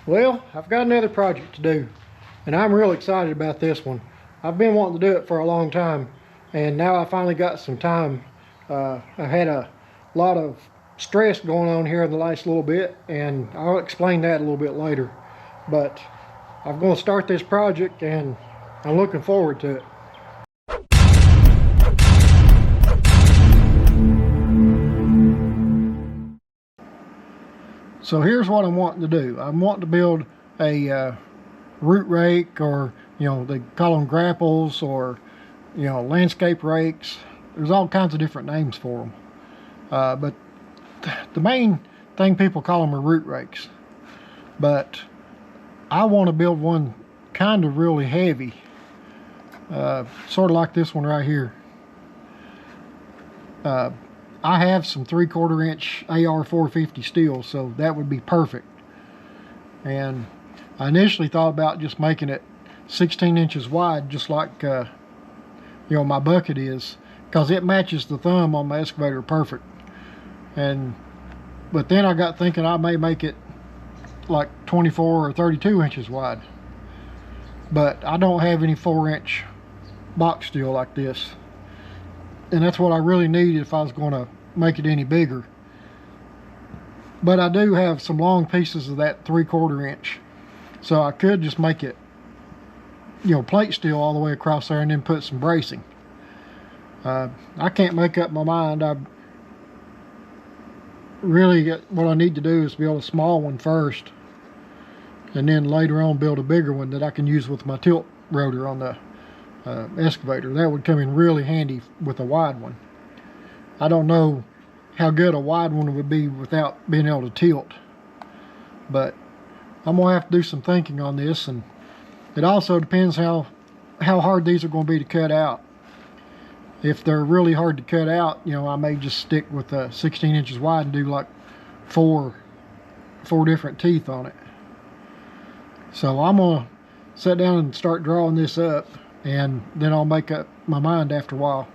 Well, I've got another project to do, and I'm real excited about this one. I've been wanting to do it for a long time, and now I finally got some time. I had a lot of stress going on here in the last little bit, and I'll explain that a little bit later. But I'm going to start this project, and I'm looking forward to it. So here's what I'm wanting to do. I'm wanting to build a root rake, or they call them grapples, or landscape rakes. There's all kinds of different names for them, but the main thing people call them are root rakes. But I want to build one kind of really heavy, sort of like this one right here. I have some 3/4 inch AR 450 steel, so that would be perfect. And I initially thought about just making it 16 inches wide, just like my bucket is, because it matches the thumb on my excavator perfect. But then I got thinking I may make it like 24 or 32 inches wide. But I don't have any 4-inch box steel like this, and that's what I really need if I was going to make it any bigger. But I do have some long pieces of that 3/4 inch, so I could just make it plate steel all the way across there and then put some bracing. I can't make up my mind. What I need to do is build a small one first, and then later on build a bigger one that I can use with my tilt rotor on the excavator. That would come in really handy with a wide one. I don't know how good a wide one would be without being able to tilt, but I'm gonna have to do some thinking on this, and it also depends how hard these are going to be to cut out. If they're really hard to cut out, I may just stick with 16 inches wide and do like four different teeth on it. So I'm gonna sit down and start drawing this up, and then I'll make up my mind after a while.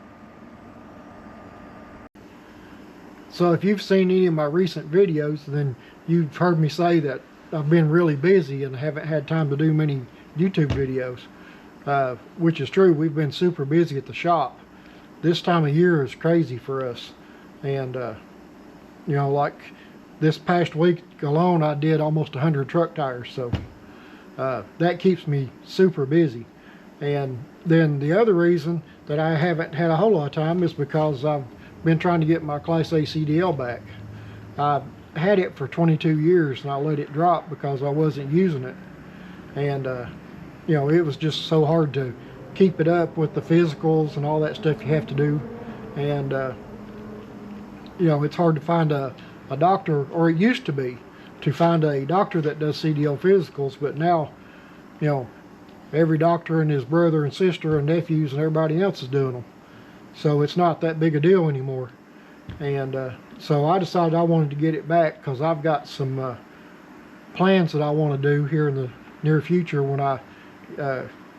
So if you've seen any of my recent videos, then you've heard me say that I've been really busy and haven't had time to do many YouTube videos, which is true. We've been super busy at the shop. This time of year is crazy for us, and like this past week alone I did almost 100 truck tires, so that keeps me super busy. And then the other reason that I haven't had a whole lot of time is because I've been trying to get my Class A CDL back. I had it for 22 years and I let it drop because I wasn't using it, and it was just so hard to keep it up with the physicals and all that stuff you have to do. And it's hard to find a doctor, or it used to be, to find a doctor that does CDL physicals, but now every doctor and his brother and sister and nephews and everybody else is doing them, so it's not that big a deal anymore. And so I decided I wanted to get it back because I've got some plans that I want to do here in the near future, when I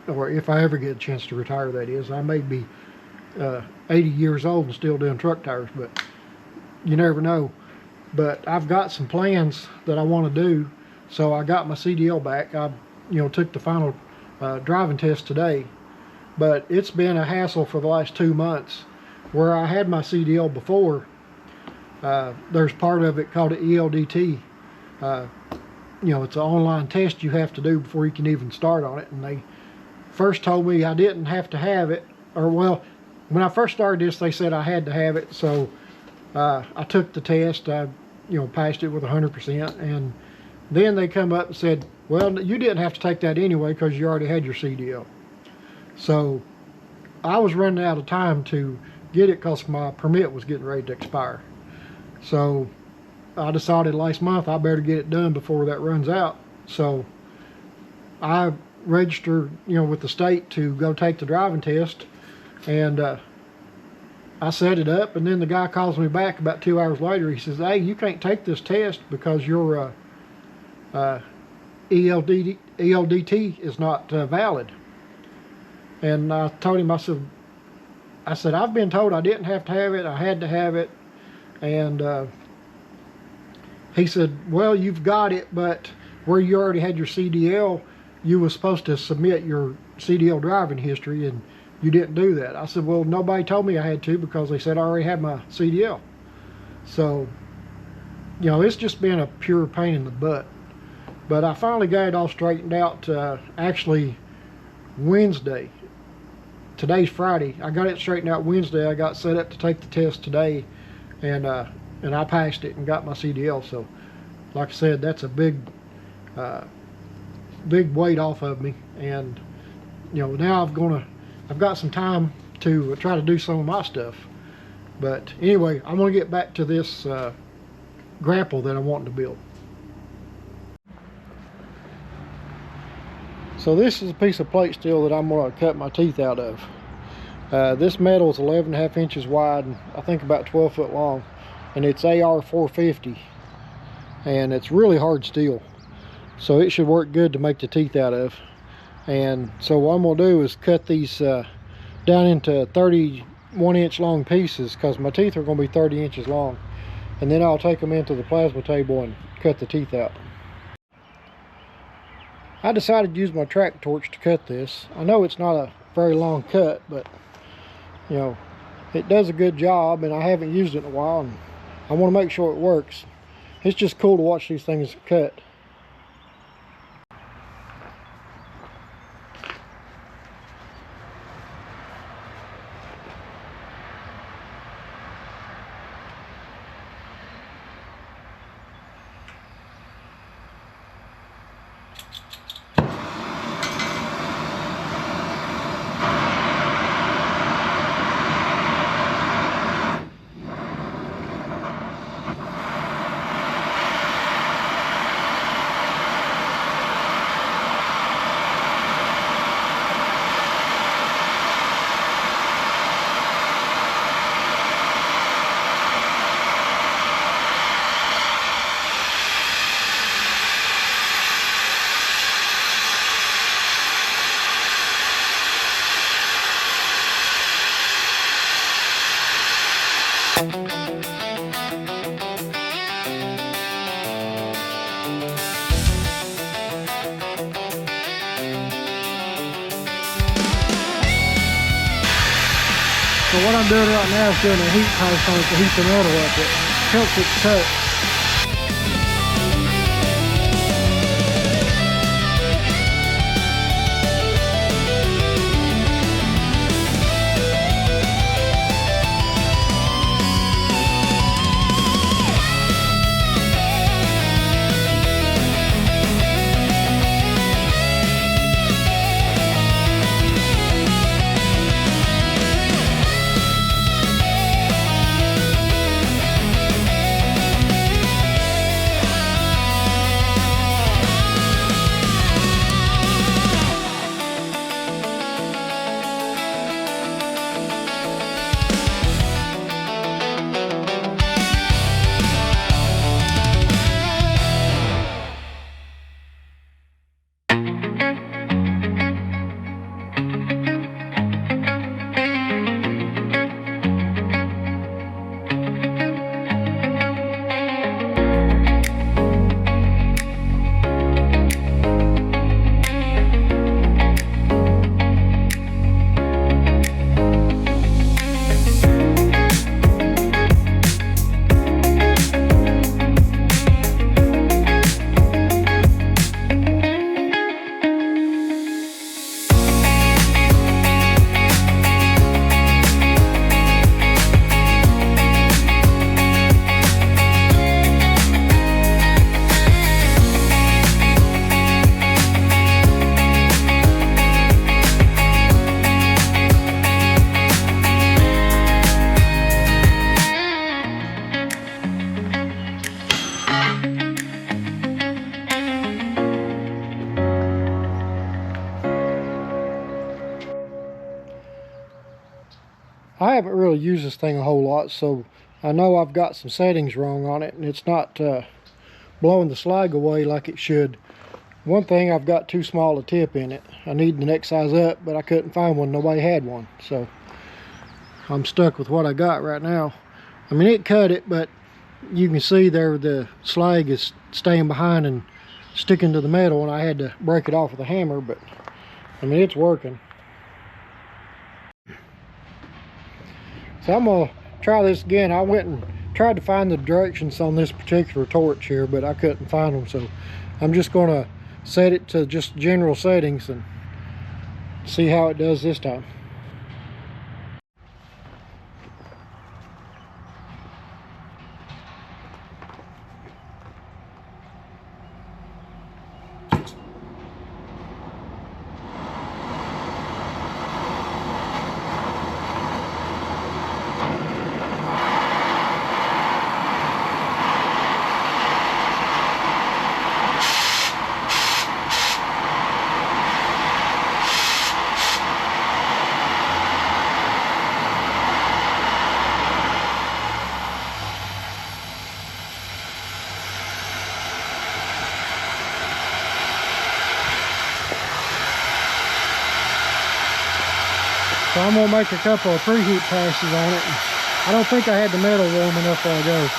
or if I ever get a chance to retire, that is. I may be 80 years old and still doing truck tires, but you never know. But I've got some plans that I want to do. So I got my CDL back. I took the final driving test today, but it's been a hassle for the last 2 months. Where I had my CDL before, there's part of it called an ELDT. It's an online test you have to do before you can even start on it, and they first told me I didn't have to have it, or well, when I first started this they said I had to have it. So I took the test. I passed it with 100%, and then they come up and said, well, you didn't have to take that anyway because you already had your CDL. So I was running out of time to get it because my permit was getting ready to expire. So I decided last month I better get it done before that runs out. So I registered with the state to go take the driving test, and I set it up, and then the guy calls me back about 2 hours later. He says, hey, you can't take this test because your ELDT is not valid. And I told him, I said I've been told I didn't have to have it, I had to have it. And he said, well, you've got it, but where you already had your CDL, you were supposed to submit your CDL driving history, and you didn't do that. I said, well, nobody told me I had to, because they said I already had my CDL. So, you know, it's just been a pure pain in the butt. But I finally got it all straightened out actually Wednesday. Today's Friday. I got it straightened out Wednesday. I got set up to take the test today, and I passed it and got my CDL. So, like I said, that's a big weight off of me. And you know, now I've got some time to try to do some of my stuff. But anyway, I'm gonna get back to this grapple that I'm wanting to build. So this is a piece of plate steel that I'm going to cut my teeth out of. This metal is 11.5 inches wide and I think about 12 foot long, and it's AR 450, and it's really hard steel, so it should work good to make the teeth out of. And so what I'm going to do is cut these down into 31-inch long pieces, because my teeth are going to be 30 inches long, and then I'll take them into the plasma table and cut the teeth out. I decided to use my track torch to cut this. I know it's not a very long cut, but you know, it does a good job, and I haven't used it in a while, and I want to make sure it works. It's just cool to watch these things cut. So what I'm doing right now is doing a heat pass on it to heat the metal up. It helps it cut. I haven't really used this thing a whole lot, so I know I've got some settings wrong on it, and it's not blowing the slag away like it should. One thing, I've got too small a tip in it. I need the next size up, but I couldn't find one. Nobody had one, so I'm stuck with what I got right now. I mean, it cut it, but you can see there the slag is staying behind and sticking to the metal, and I had to break it off with a hammer, but I mean, it's working. So I'm gonna try this again. I went and tried to find the directions on this particular torch here, but I couldn't find them, so I'm just gonna set it to just general settings and see how it does this time. So I'm gonna make a couple of preheat passes on it. I don't think I had the metal warm enough while ago.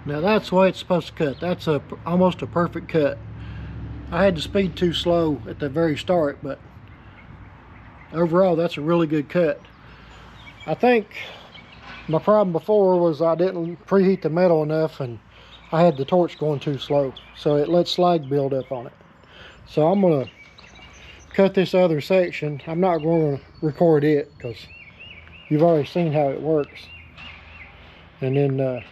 Now that's the way it's supposed to cut. That's almost a perfect cut. I had to speed too slow at the very start, but overall that's a really good cut. I think my problem before was I didn't preheat the metal enough and I had the torch going too slow, so it let slag build up on it. So I'm gonna cut this other section. I'm not going to record it because you've already seen how it works. And then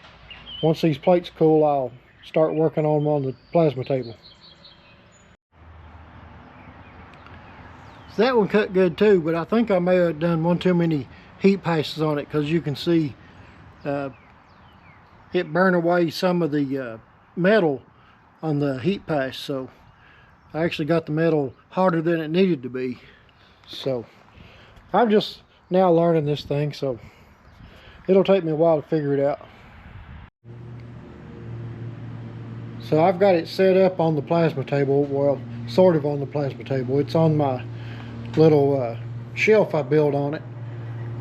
once these plates cool, I'll start working on them on the plasma table. So that one cut good too, but I think I may have done one too many heat passes on it, because you can see it burn away some of the metal on the heat pass. So I actually got the metal harder than it needed to be. So I'm just now learning this thing, so it'll take me a while to figure it out. So I've got it set up on the plasma table, well, sort of on the plasma table. It's on my little shelf I built on it.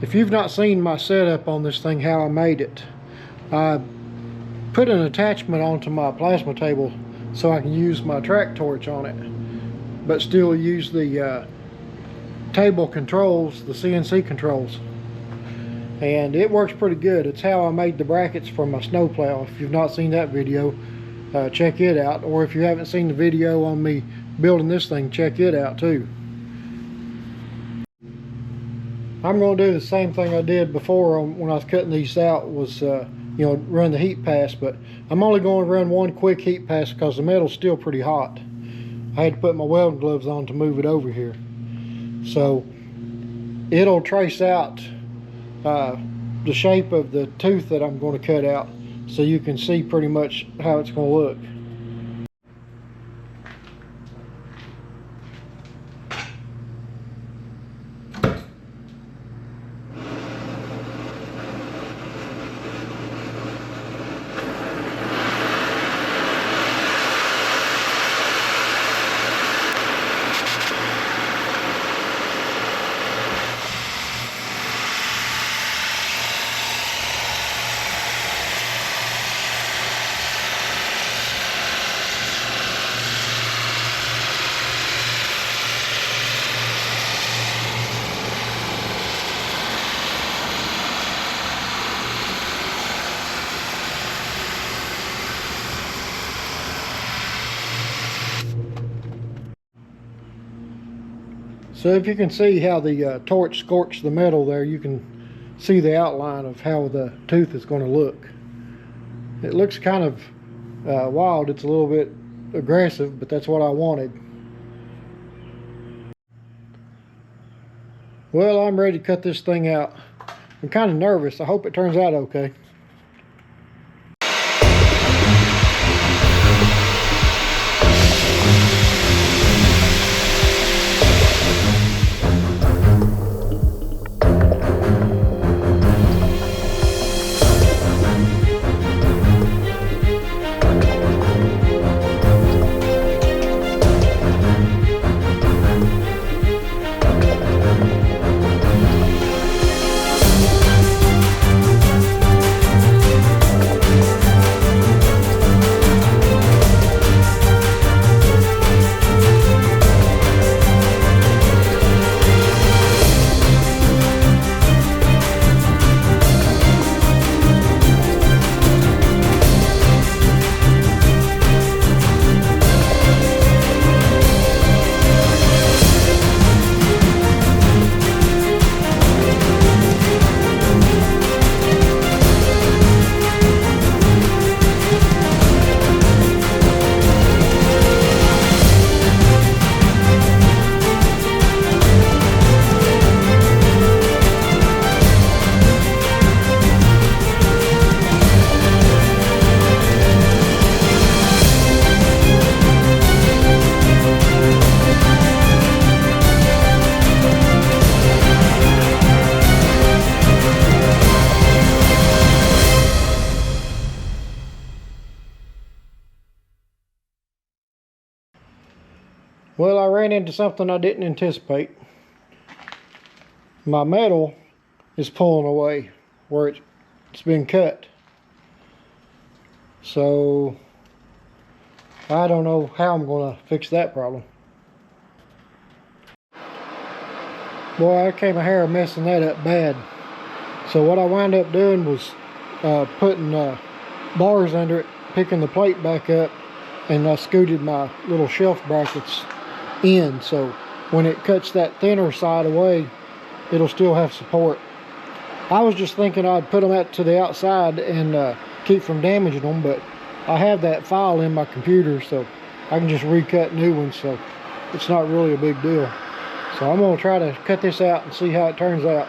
If you've not seen my setup on this thing, how I made it, I put an attachment onto my plasma table so I can use my track torch on it, but still use the table controls, the CNC controls. And it works pretty good. It's how I made the brackets for my snowplow. If you've not seen that video, check it out. Or if you haven't seen the video on me building this thing, check it out too. I'm going to do the same thing I did before when I was cutting these out, was you know, run the heat pass, but I'm only going to run one quick heat pass because the metal's still pretty hot. I had to put my welding gloves on to move it over here. So it'll trace out the shape of the tooth that I'm going to cut out, so you can see pretty much how it's going to look. So if you can see how the torch scorched the metal there, you can see the outline of how the tooth is going to look. It looks kind of wild. It's a little bit aggressive, but that's what I wanted. Well, I'm ready to cut this thing out. I'm kind of nervous. I hope it turns out okay. Well, I ran into something I didn't anticipate. My metal is pulling away where it's been cut. So I don't know how I'm going to fix that problem. Boy, I came a hair of messing that up bad. So what I wound up doing was putting bars under it, picking the plate back up, and I scooted my little shelf brackets in, so when it cuts that thinner side away, it'll still have support. I was just thinking I'd put them out to the outside and keep from damaging them, but I have that file in my computer, so I can just recut new ones, so it's not really a big deal. So I'm going to try to cut this out and see how it turns out.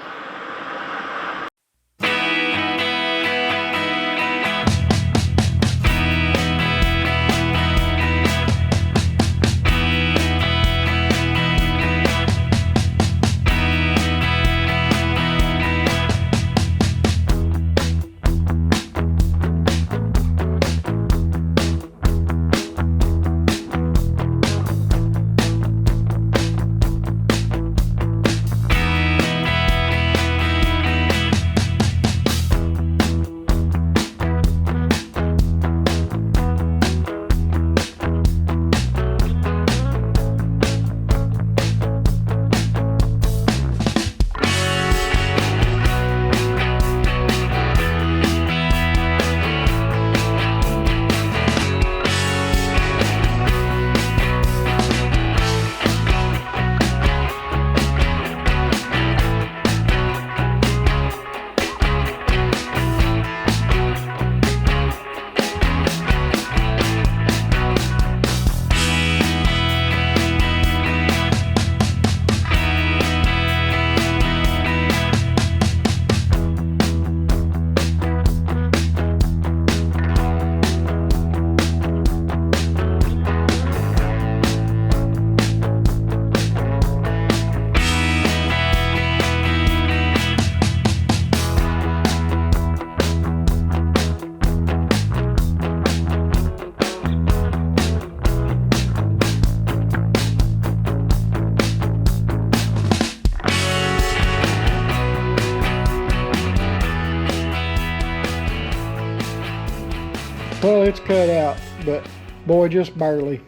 Well, it's cut out, but boy, just barely.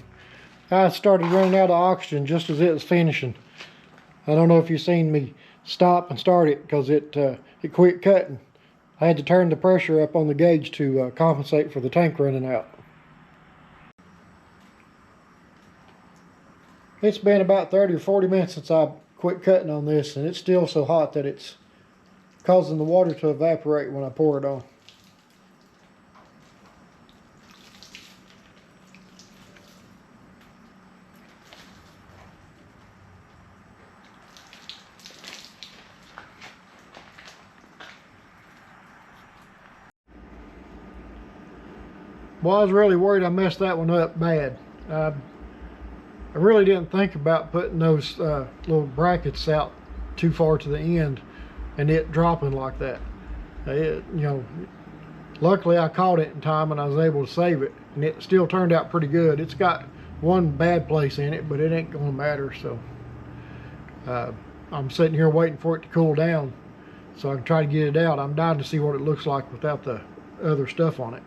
I started running out of oxygen just as it was finishing. I don't know if you've seen me stop and start it because it quit cutting. I had to turn the pressure up on the gauge to compensate for the tank running out. It's been about 30 or 40 minutes since I quit cutting on this, and it's still so hot that it's causing the water to evaporate when I pour it on. Well, I was really worried I messed that one up bad. I really didn't think about putting those little brackets out too far to the end and it dropping like that. Luckily I caught it in time and I was able to save it, and it still turned out pretty good. It's got one bad place in it, but it ain't gonna matter. So I'm sitting here waiting for it to cool down so I can try to get it out. I'm dying to see what it looks like without the other stuff on it.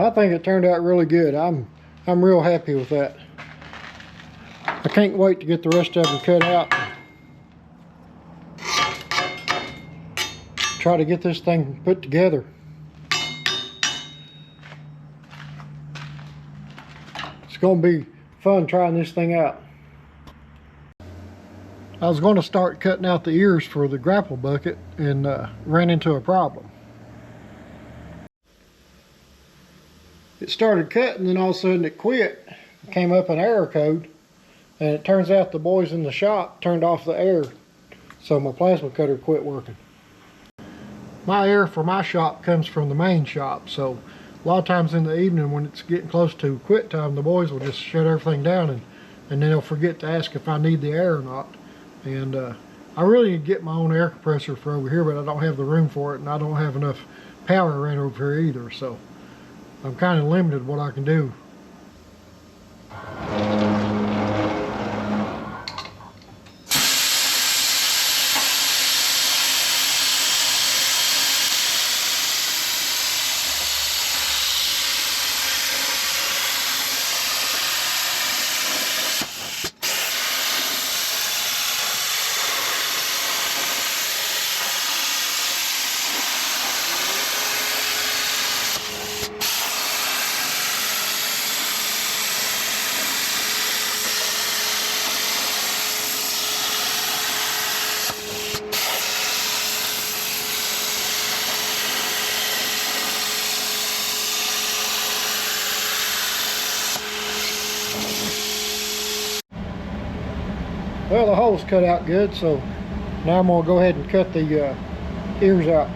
I think it turned out really good. I'm real happy with that. I can't wait to get the rest of them cut out. Try to get this thing put together. It's going to be fun trying this thing out. I was going to start cutting out the ears for the grapple bucket and ran into a problem. It started cutting, then all of a sudden it quit. It came up an error code, and it turns out the boys in the shop turned off the air, so my plasma cutter quit working. My air for my shop comes from the main shop, so a lot of times in the evening when it's getting close to quit time, the boys will just shut everything down, and then they'll forget to ask if I need the air or not. And I really need to get my own air compressor for over here, but I don't have the room for it, and I don't have enough power around over here either, so I'm kind of limited what I can do. Well, the hole's cut out good, so now I'm going to go ahead and cut the ears out.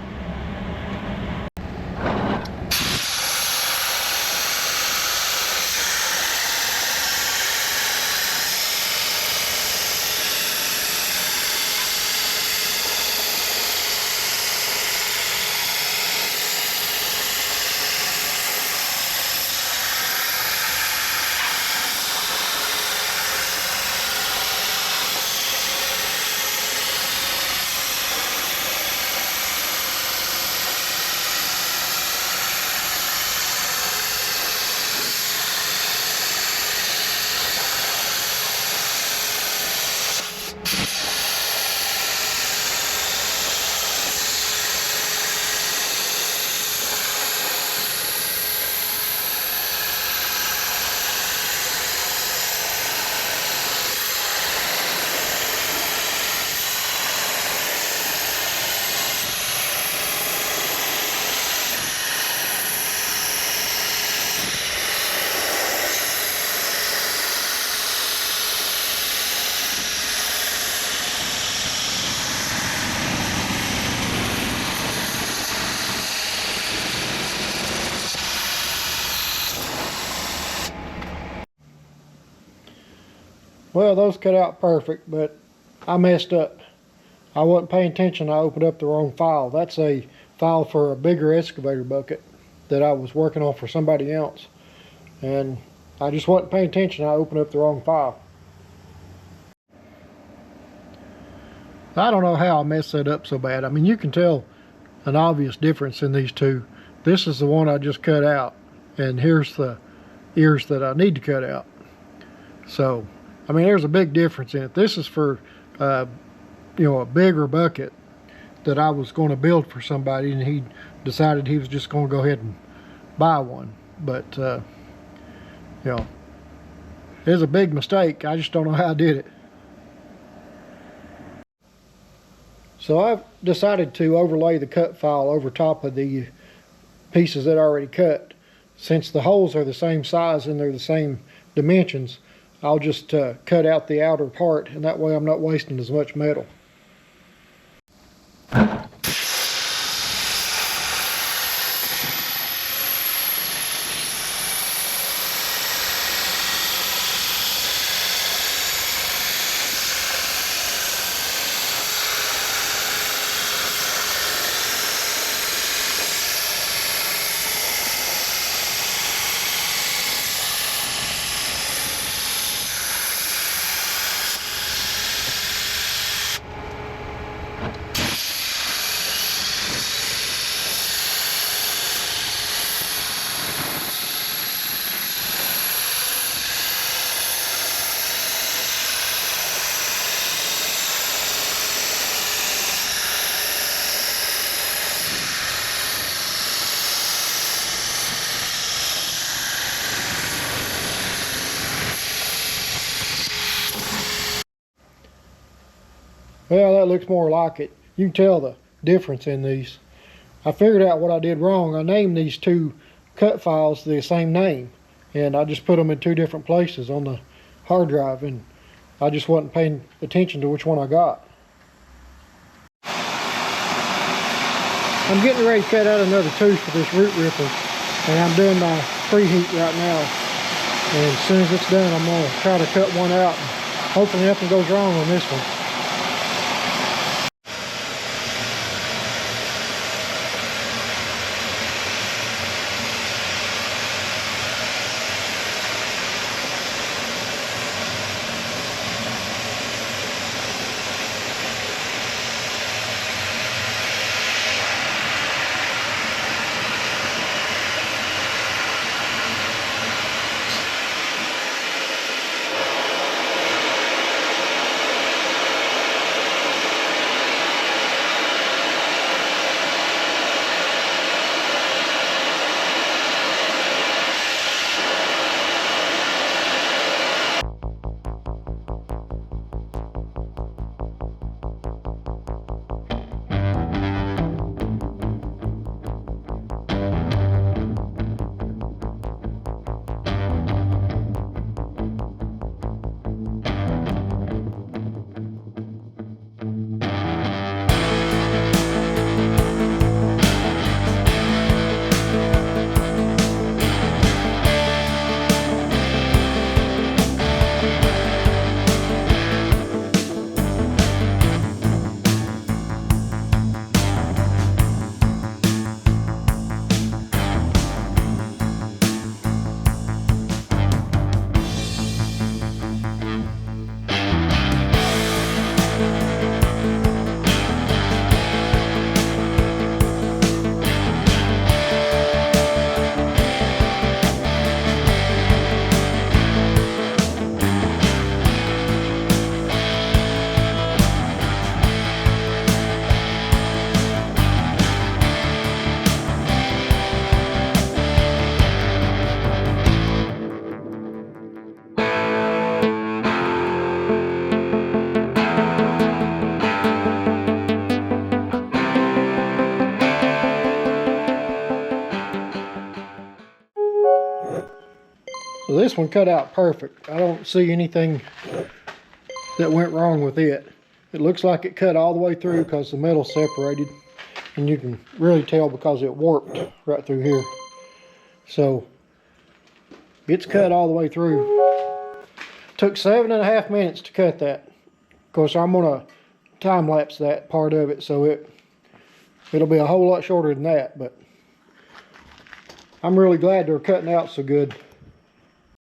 Well, those cut out perfect, but I messed up. I wasn't paying attention. I opened up the wrong file. That's a file for a bigger excavator bucket that I was working on for somebody else. And I just wasn't paying attention. I opened up the wrong file. I don't know how I messed that up so bad. I mean, you can tell an obvious difference in these two. This is the one I just cut out, and here's the ears that I need to cut out. So, I mean, there's a big difference in it. This is for you know, a bigger bucket that I was going to build for somebody, and he decided he was just going to go ahead and buy one. But you know, it was a big mistake. I just don't know how I did it. So I've decided to overlay the cut file over top of the pieces that I already cut. Since the holes are the same size and they're the same dimensions, I'll just cut out the outer part, and that way I'm not wasting as much metal. Well, that looks more like it. You can tell the difference in these. I figured out what I did wrong. I named these two cut files the same name, and I just put them in two different places on the hard drive, and I just wasn't paying attention to which one I got. I'm getting ready to cut out another tooth for this root ripper, and I'm doing my preheat right now. And as soon as it's done, I'm going to try to cut one out, and hopefully nothing goes wrong on this one. So this one cut out perfect. I don't see anything that went wrong with it. It looks like it cut all the way through because the metal separated, and you can really tell because it warped right through here. So it's cut all the way through. Took 7.5 minutes to cut that. Of course, I'm gonna time lapse that part of it, so it'll be a whole lot shorter than that. But I'm really glad they're cutting out so good.